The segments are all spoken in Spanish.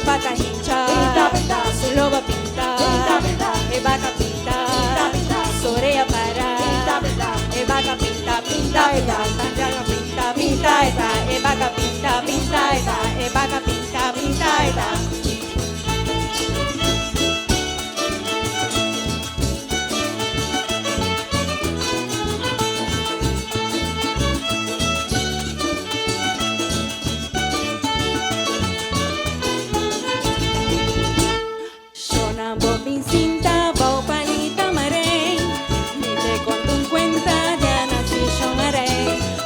vaca hincha, su loba pinta, vaca pinta, su orella para, vaca pinta, pinta, vaca pinta, pinta, vaca pinta, pinta, vaca pinta, pinta. Bobin cinta, bau palita marei. Ni te conto un cuenta, ya nací llomaré.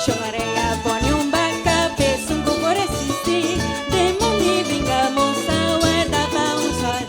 Llomaré a pone un vaca, peso un poco resistí. De moni vengamos a guardar pa' un sol.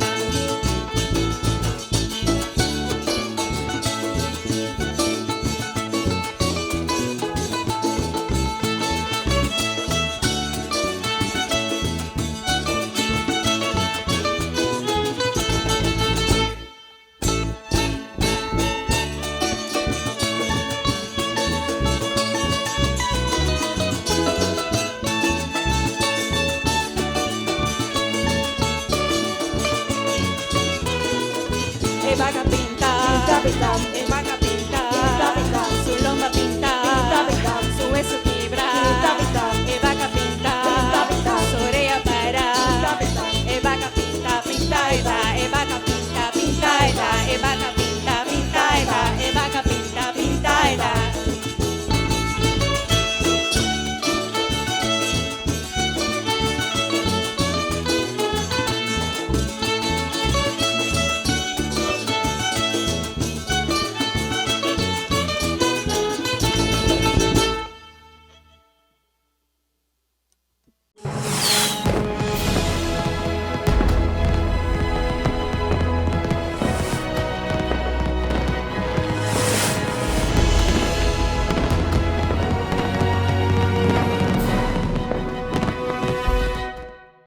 Vaca pinta, vaca